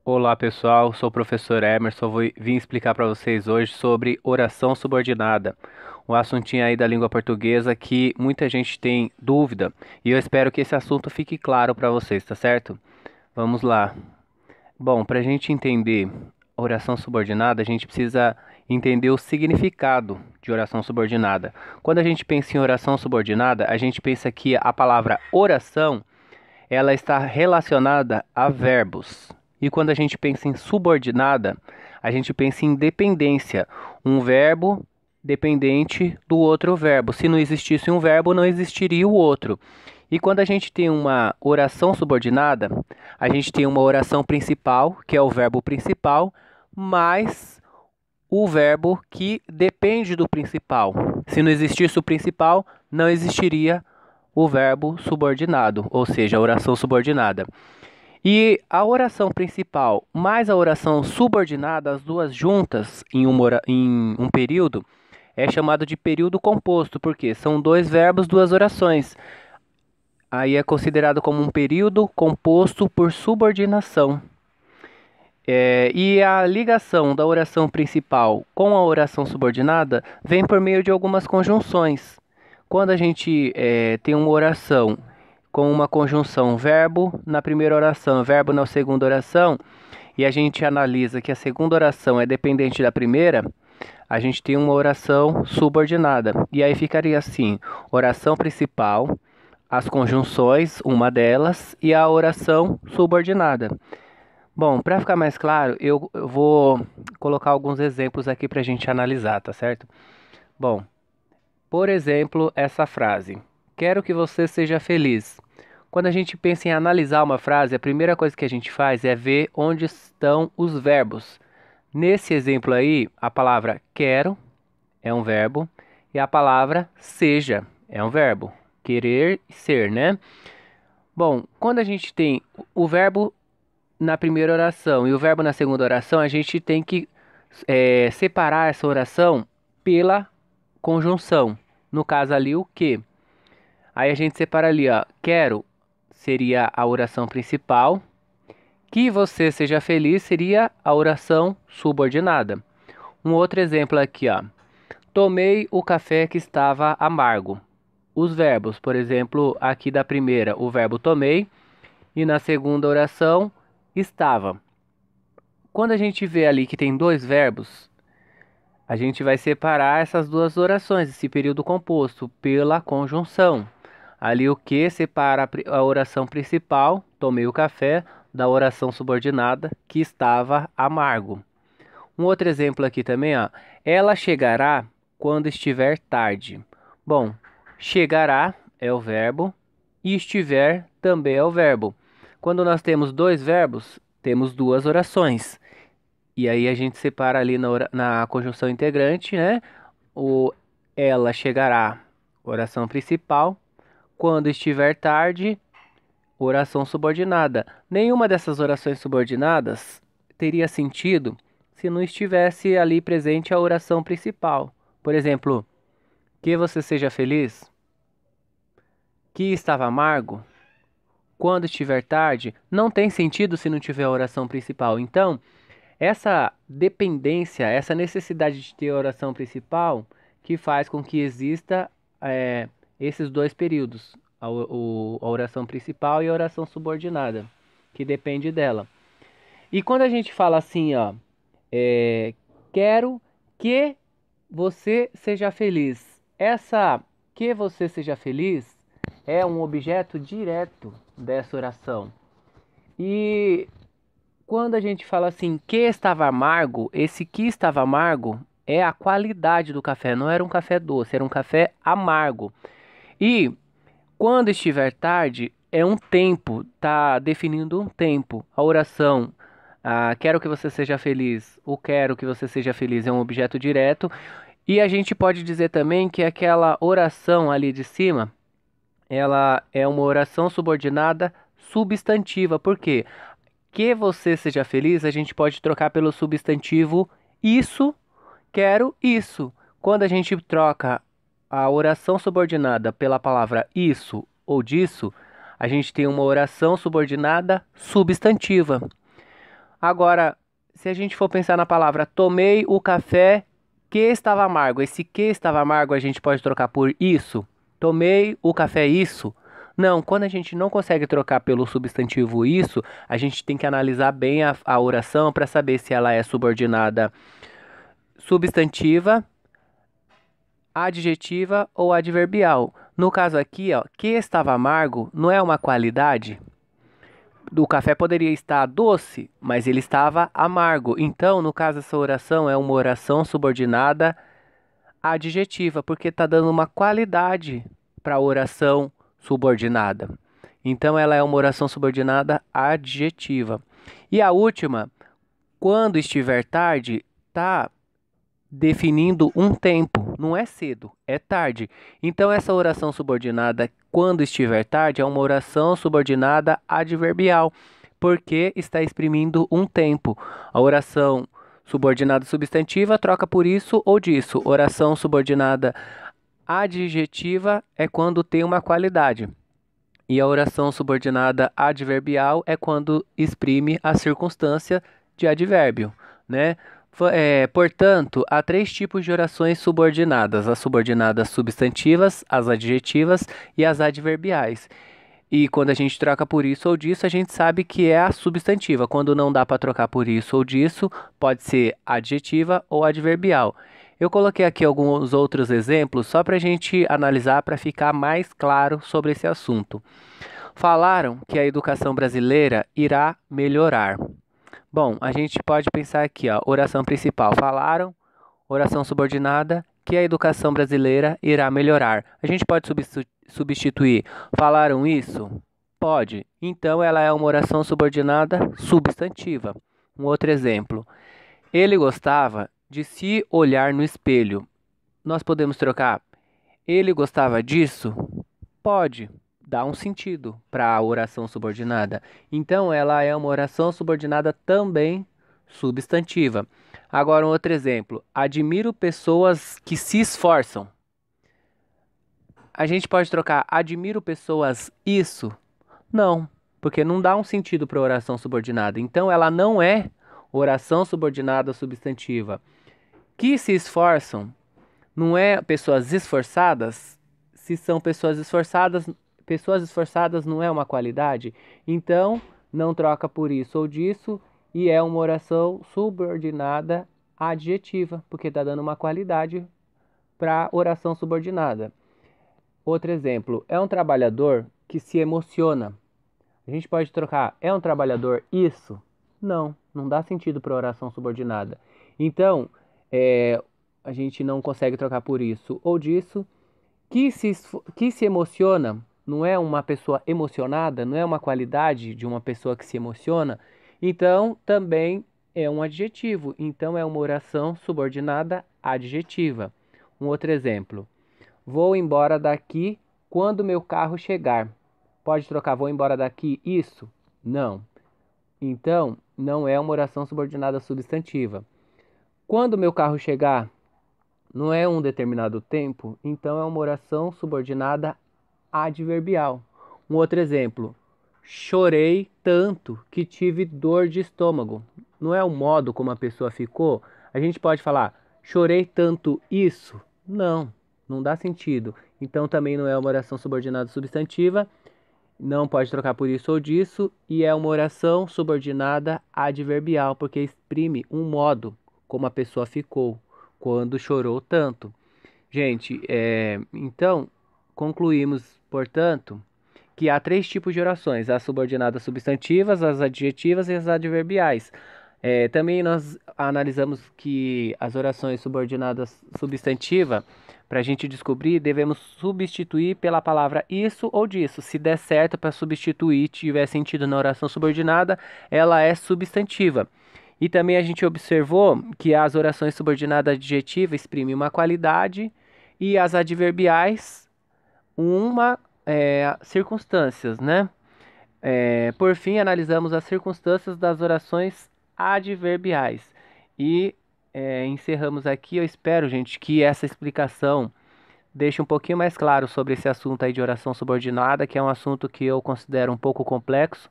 Olá pessoal, sou o professor Emerson, vim explicar para vocês hoje sobre oração subordinada, um assuntinho aí da língua portuguesa que muita gente tem dúvida e eu espero que esse assunto fique claro para vocês, tá certo? Vamos lá. Bom, para a gente entender oração subordinada, a gente precisa entender o significado de oração subordinada. Quando a gente pensa em oração subordinada, a gente pensa que a palavra oração ela está relacionada a verbos. E quando a gente pensa em subordinada, a gente pensa em dependência, um verbo dependente do outro verbo. Se não existisse um verbo, não existiria o outro. E quando a gente tem uma oração subordinada, a gente tem uma oração principal, que é o verbo principal, mais o verbo que depende do principal. Se não existisse o principal, não existiria o verbo subordinado, ou seja, a oração subordinada. E a oração principal mais a oração subordinada, as duas juntas em um período, é chamado de período composto, porque são dois verbos, duas orações. Aí é considerado como um período composto por subordinação. E a ligação da oração principal com a oração subordinada vem por meio de algumas conjunções. Quando a gente tem uma oração com uma conjunção verbo na primeira oração, verbo na segunda oração, e a gente analisa que a segunda oração é dependente da primeira, a gente tem uma oração subordinada. E aí ficaria assim: oração principal, as conjunções, uma delas, e a oração subordinada. Bom, para ficar mais claro, eu vou colocar alguns exemplos aqui para a gente analisar, tá certo? Bom, por exemplo, essa frase: quero que você seja feliz. Quando a gente pensa em analisar uma frase, a primeira coisa que a gente faz é ver onde estão os verbos. Nesse exemplo aí, a palavra quero é um verbo e a palavra seja é um verbo. Querer e ser, né? Bom, quando a gente tem o verbo na primeira oração e o verbo na segunda oração, a gente tem que separar essa oração pela conjunção. No caso ali, o que. Aí a gente separa ali, ó. Quero seria a oração principal. Que você seja feliz seria a oração subordinada. Um outro exemplo aqui, ó. Tomei o café que estava amargo. Os verbos, por exemplo, aqui da primeira, o verbo tomei, e na segunda oração, estava. Quando a gente vê ali que tem dois verbos, a gente vai separar essas duas orações, esse período composto, pela conjunção. Ali o que separa a oração principal, tomei o café, da oração subordinada, que estava amargo. Um outro exemplo aqui também, ó. Ela chegará quando estiver tarde. Bom, chegará é o verbo e estiver também é o verbo. Quando nós temos dois verbos, temos duas orações. E aí a gente separa ali na conjunção integrante, né? O ela chegará, oração principal. Quando estiver tarde, oração subordinada. Nenhuma dessas orações subordinadas teria sentido se não estivesse ali presente a oração principal. Por exemplo, que você seja feliz, que estava amargo, quando estiver tarde, não tem sentido se não tiver a oração principal. Então, essa dependência, essa necessidade de ter a oração principal, que faz com que exista esses dois períodos, a oração principal e a oração subordinada, que depende dela. E quando a gente fala assim, ó, quero que você seja feliz. Essa que você seja feliz é um objeto direto dessa oração. E quando a gente fala assim, que estava amargo, esse que estava amargo é a qualidade do café. Não era um café doce, era um café amargo. E quando estiver tarde, é um tempo, tá definindo um tempo. A oração, quero que você seja feliz, o quero que você seja feliz é um objeto direto. E a gente pode dizer também que aquela oração ali de cima, ela é uma oração subordinada substantiva. Por quê? Que você seja feliz, a gente pode trocar pelo substantivo isso, quero isso. Quando a gente troca a oração subordinada pela palavra isso ou disso, a gente tem uma oração subordinada substantiva. Agora, se a gente for pensar na palavra tomei o café que estava amargo, esse que estava amargo a gente pode trocar por isso? Tomei o café isso? Não, quando a gente não consegue trocar pelo substantivo isso, a gente tem que analisar bem a oração para saber se ela é subordinada substantiva, adjetiva ou adverbial. No caso aqui, ó, que estava amargo não é uma qualidade. O café poderia estar doce, mas ele estava amargo. Então, no caso, essa oração é uma oração subordinada adjetiva, porque está dando uma qualidade para a oração subordinada. Então, ela é uma oração subordinada adjetiva. E a última, quando estiver tarde, está definindo um tempo, não é cedo, é tarde. Então, essa oração subordinada, quando estiver tarde, é uma oração subordinada adverbial, porque está exprimindo um tempo. A oração subordinada substantiva troca por isso ou disso. Oração subordinada adjetiva é quando tem uma qualidade. E a oração subordinada adverbial é quando exprime a circunstância de advérbio, né? Portanto, há três tipos de orações subordinadas: as subordinadas substantivas, as adjetivas e as adverbiais. E quando a gente troca por isso ou disso, a gente sabe que é a substantiva. Quando não dá para trocar por isso ou disso, pode ser adjetiva ou adverbial. Eu coloquei aqui alguns outros exemplos só para a gente analisar para ficar mais claro sobre esse assunto. Falaram que a educação brasileira irá melhorar. Bom, a gente pode pensar aqui, ó, oração principal. Falaram, oração subordinada, que a educação brasileira irá melhorar. A gente pode substituir. Falaram isso? Pode. Então ela é uma oração subordinada substantiva. Um outro exemplo. Ele gostava de se olhar no espelho. Nós podemos trocar. Ele gostava disso? Pode. Dá um sentido para a oração subordinada. Então, ela é uma oração subordinada também substantiva. Agora, um outro exemplo. Admiro pessoas que se esforçam. A gente pode trocar admiro pessoas isso? Não, porque não dá um sentido para a oração subordinada. Então, ela não é oração subordinada substantiva. Que se esforçam não é pessoas esforçadas? Se são pessoas esforçadas não é uma qualidade, então não troca por isso ou disso e é uma oração subordinada adjetiva, porque está dando uma qualidade para oração subordinada. Outro exemplo, é um trabalhador que se emociona. A gente pode trocar, é um trabalhador isso? Não, não dá sentido para oração subordinada. Então, a gente não consegue trocar por isso ou disso. Que se emociona não é uma pessoa emocionada, não é uma qualidade de uma pessoa que se emociona, então também é um adjetivo. Então é uma oração subordinada adjetiva. Um outro exemplo. Vou embora daqui quando meu carro chegar. Pode trocar vou embora daqui isso? Não. Então não é uma oração subordinada substantiva. Quando meu carro chegar, não é um determinado tempo, então é uma oração subordinada adverbial. Um outro exemplo. Chorei tanto que tive dor de estômago. Não é o modo como a pessoa ficou? A gente pode falar chorei tanto isso? Não, não dá sentido. Então também não é uma oração subordinada substantiva. Não pode trocar por isso ou disso. E é uma oração subordinada adverbial, porque exprime um modo como a pessoa ficou quando chorou tanto. Gente, então concluímos, portanto, que há três tipos de orações: as subordinadas substantivas, as adjetivas e as adverbiais. Também nós analisamos que as orações subordinadas substantiva, para a gente descobrir, devemos substituir pela palavra isso ou disso. Se der certo para substituir, tiver sentido na oração subordinada, ela é substantiva. E também a gente observou que as orações subordinadas adjetivas exprimem uma qualidade e as adverbiais uma circunstâncias, né? Por fim, analisamos as circunstâncias das orações adverbiais. E encerramos aqui. Eu espero, gente, que essa explicação deixe um pouquinho mais claro sobre esse assunto aí de oração subordinada, que é um assunto que eu considero um pouco complexo,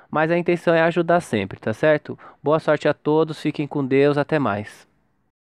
mas a intenção é ajudar sempre, tá certo? Boa sorte a todos, fiquem com Deus, até mais.